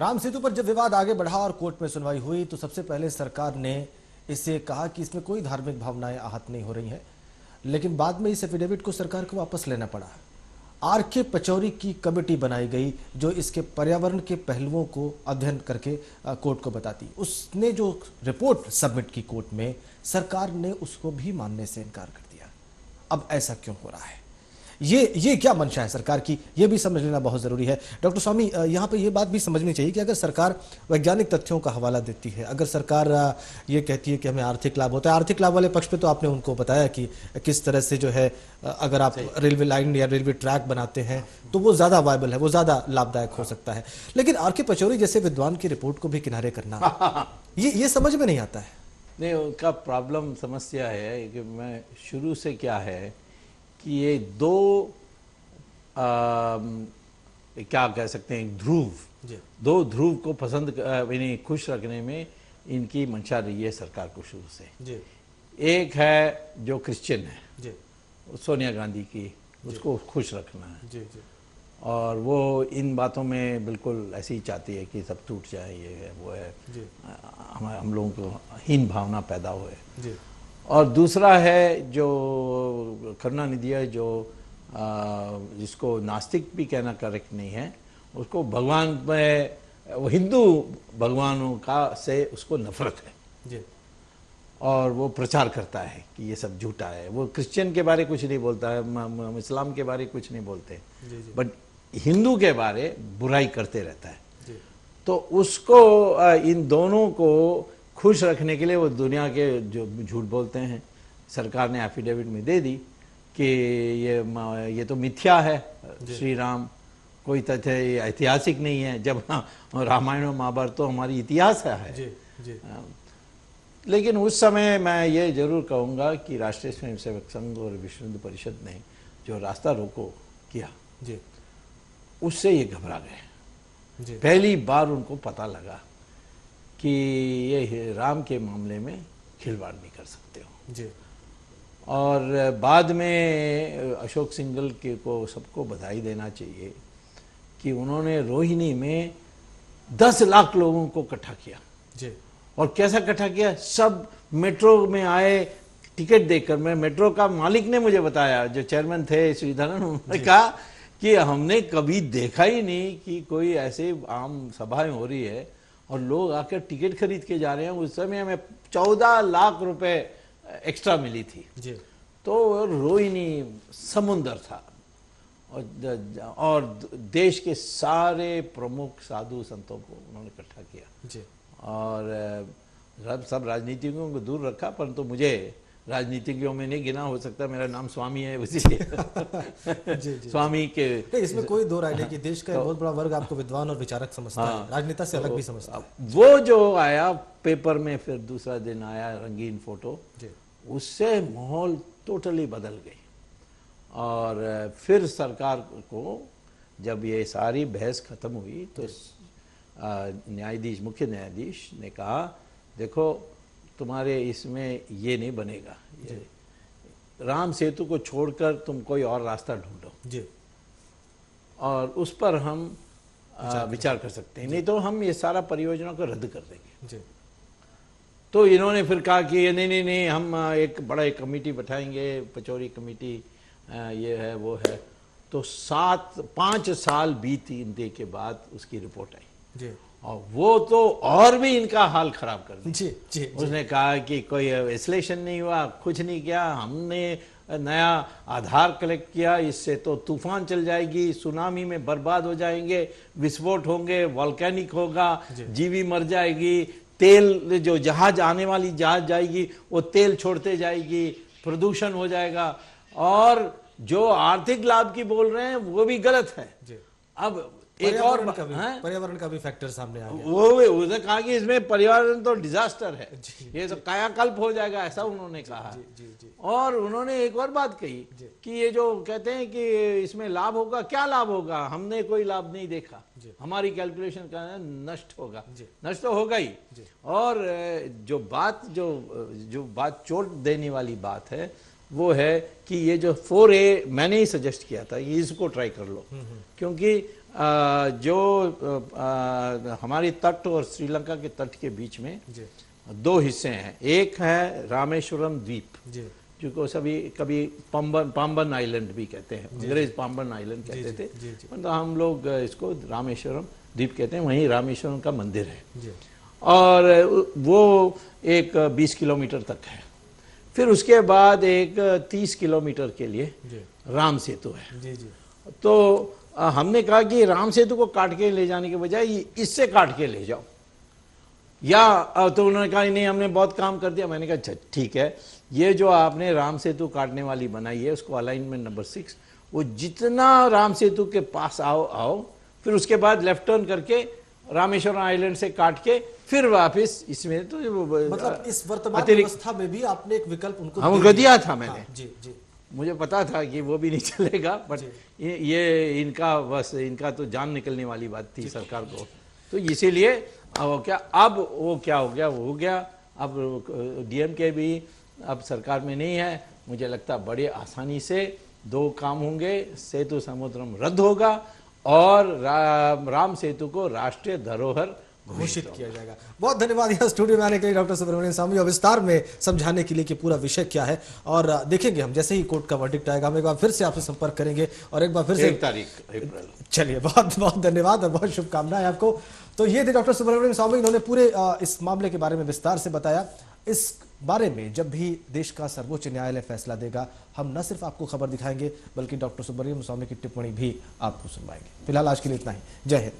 राम सेतु पर जब विवाद आगे बढ़ा और कोर्ट में सुनवाई हुई तो सबसे पहले सरकार ने इससे कहा कि इसमें कोई धार्मिक भावनाएं आहत नहीं हो रही हैं, लेकिन बाद में इस एफिडेविट को सरकार को वापस लेना पड़ा। आर.के. पचौरी की कमेटी बनाई गई जो इसके पर्यावरण के पहलुओं को अध्ययन करके कोर्ट को बताती। उसने जो रिपोर्ट सबमिट की कोर्ट में, सरकार ने उसको भी मानने से इनकार कर दिया। अब ऐसा क्यों हो रहा है? ये क्या मंशा है सरकार की, ये भी समझ लेना बहुत जरूरी है। डॉक्टर स्वामी, यहाँ पे ये बात भी समझनी चाहिए कि अगर सरकार वैज्ञानिक तथ्यों का हवाला देती है, अगर सरकार ये कहती है कि हमें आर्थिक लाभ होता है, आर्थिक लाभ वाले पक्ष पे तो आपने उनको बताया कि किस तरह से जो है, अगर आप रेलवे लाइन या रेलवे ट्रैक बनाते हैं तो वो ज्यादा वायबल है, वो ज्यादा लाभदायक हो सकता है, लेकिन आर.के. पचौरी जैसे विद्वान की रिपोर्ट को भी किनारे करना ये समझ में नहीं आता है। नहीं, उनका प्रॉब्लम समस्या है कि मैं शुरू से क्या है कि ये दो क्या कह सकते हैं, दो ध्रुव को पसंद यानी खुश रखने में इनकी मंशा रही है सरकार को शुरू से जी। एक है जो क्रिश्चियन है जी, सोनिया गांधी की, उसको खुश रखना है जी, जी। और वो इन बातों में बिल्कुल ऐसी ही चाहती है कि सब टूट जाए, ये है वो है, हम लोगों को हीन भावना पैदा हुए जी। और दूसरा है जो करुणानिधि है, जो जिसको नास्तिक भी कहना करेक्ट नहीं है, उसको भगवान में, वो हिंदू भगवानों का से उसको नफरत है जी। और वो प्रचार करता है कि ये सब झूठा है। वो क्रिश्चियन के बारे कुछ नहीं बोलता है, इस्लाम के बारे कुछ नहीं बोलते, बट हिंदू के बारे बुराई करते रहता है जी। तो उसको, इन दोनों को खुश रखने के लिए वो दुनिया के जो झूठ बोलते हैं, सरकार ने एफिडेविट में दे दी कि ये तो मिथ्या है, श्री राम कोई तथ्य ऐतिहासिक नहीं है, जब रामायण और महाभारत तो हमारी इतिहास है जी, जी। लेकिन उस समय मैं ये जरूर कहूँगा कि राष्ट्रीय स्वयंसेवक संघ और विश्व हिंदू परिषद ने जो रास्ता रोको किया जी, उससे ये घबरा गए। पहली बार उनको पता लगा कि ये राम के मामले में खिलवाड़ नहीं कर सकते हो जी। और बाद में अशोक सिंघल के को सबको बधाई देना चाहिए कि उन्होंने रोहिणी में 10 लाख लोगों को इकट्ठा किया जी। और कैसा इकट्ठा किया? सब मेट्रो में आए टिकट देकर। मैं मेट्रो का मालिक ने मुझे बताया, जो चेयरमैन थे श्रीधरन, उन्होंने कहा कि हमने कभी देखा ही नहीं कि कोई ऐसे आम सभाएं हो रही है और लोग आकर टिकट खरीद के जा रहे हैं। उस समय हमें 14 लाख रुपए एक्स्ट्रा मिली थी जी। तो रोहिणी समुंदर था और देश के सारे प्रमुख साधु संतों को उन्होंने इकट्ठा किया जी। और सब राजनीतिज्ञों को दूर रखा, परंतु मुझे राजनीतिज्ञों में नहीं गिना, हो सकता मेरा नाम स्वामी है इसीलिए स्वामी के इसमें कोई दो राय नहीं कि देश का बहुत बड़ा वर्ग आपको विद्वान और विचारक समझता है, राजनेता से अलग भी समझता है। वो जो आया पेपर में, फिर दूसरा दिन आया रंगीन फोटो, उससे माहौल टोटली बदल गई। और फिर सरकार को जब ये सारी बहस खत्म हुई तो न्यायाधीश, मुख्य न्यायाधीश ने कहा, देखो तुम्हारे इसमें ये नहीं बनेगा, ये राम सेतु को छोड़कर तुम कोई और रास्ता ढूंढो जी। और उस पर हम विचार कर सकते हैं, नहीं तो हम ये सारा परियोजना को रद्द कर देंगे जी। तो इन्होंने फिर कहा कि नहीं, हम एक बड़ा एक कमेटी बैठाएंगे, पचौरी कमेटी, ये है वो है। तो 5 साल बीतने के बाद उसकी रिपोर्ट आई जी। और वो तो और भी इनका हाल खराब कर दिया जी। उसने कहा कि कोई विश्लेषण नहीं हुआ, कुछ नहीं किया, हमने नया आधार कलेक्ट किया, इससे तो तूफान चल जाएगी, सुनामी में बर्बाद हो जाएंगे, विस्फोट होंगे, वॉल्केनिक होगा, जीवी मर जाएगी, तेल जो जहाज आने वाली जहाज जाएगी वो तेल छोड़ते जाएगी, प्रदूषण हो जाएगा। और जो आर्थिक लाभ की बोल रहे हैं वो भी गलत है जी। अब एक और पर्यावरण का भी फैक्टर सामने आ गया। वो उसने कहा कि इसमें पर्यावरण तो डिजास्टर है, ये तो कायाकल्प हो जाएगा, ऐसा उन्होंने कहा जी। और उन्होंने एक और बात कही कि ये जो कहते हैं कि इसमें लाभ होगा, क्या लाभ होगा? हमने कोई लाभ नहीं देखा, हमारी कैलकुलेशन का नष्ट होगा, नष्ट तो होगा ही। और जो बात चोट देने वाली बात है, वो है कि ये जो 4A मैंने ही सजेस्ट किया था, ये इसको ट्राई कर लो, क्योंकि हमारी तट और श्रीलंका के तट के बीच में दो हिस्से हैं। एक है रामेश्वरम द्वीप, जिसको सभी कभी पाम्बन आइलैंड भी कहते हैं, अंग्रेज पाम्बन आइलैंड कहते थे, मतलब हम लोग इसको रामेश्वरम द्वीप कहते हैं। वहीं रामेश्वरम का मंदिर है और वो एक 20 किलोमीटर तक है। फिर उसके बाद एक 30 किलोमीटर के लिए राम सेतु है। तो हमने कहा कि राम सेतु को काट के ले जाने के बजाय इससे काट के ले जाओ, या तो उन्होंने कहा नहीं हमने बहुत काम कर दिया। मैंने कहा ठीक है, ये जो आपने राम सेतु काटने वाली बनाई है उसको अलाइनमेंट नंबर 6, वो जितना राम सेतु के पास आओ, फिर उसके बाद लेफ्ट टर्न करके रामेश्वरम आइलैंड से काट के फिर वापस इसमें, तो मतलब इस वर्तमान व्यवस्था में भी आपने एक विकल्प उनको दिया था मैंने। हाँ, जी। मुझे पता था कि वो भी नहीं चलेगा, बट ये इनका तो जान निकलने वाली बात थी सरकार को, तो इसीलिए वो क्या हो गया। अब डीएमके भी अब सरकार में नहीं है, मुझे लगता बड़े आसानी से 2 काम होंगे, सेतु समुद्रम रद्द होगा और राम सेतु को राष्ट्रीय धरोहर घोषित किया जाएगा। बहुत धन्यवाद यहाँ स्टूडियो में आने के लिए डॉक्टर सुब्रमण्यम स्वामी, और विस्तार में समझाने के लिए कि पूरा विषय क्या है। और देखेंगे हम जैसे ही कोर्ट का वर्डिक्ट आएगा, हम एक बार फिर से आपसे संपर्क करेंगे और एक बार फिर से 1 तारीख अप्रैल। चलिए, बहुत बहुत धन्यवाद और बहुत शुभकामनाएं आपको। तो ये थे डॉक्टर सुब्रमण्यम स्वामी, इन्होंने पूरे इस मामले के बारे में विस्तार से बताया। इस बारे में जब भी देश का सर्वोच्च न्यायालय फैसला देगा, हम न सिर्फ आपको खबर दिखाएंगे बल्कि डॉक्टर सुब्रमण्यम स्वामी की टिप्पणी भी आपको सुनवाएंगे। फिलहाल आज के लिए इतना ही। जय हिंद।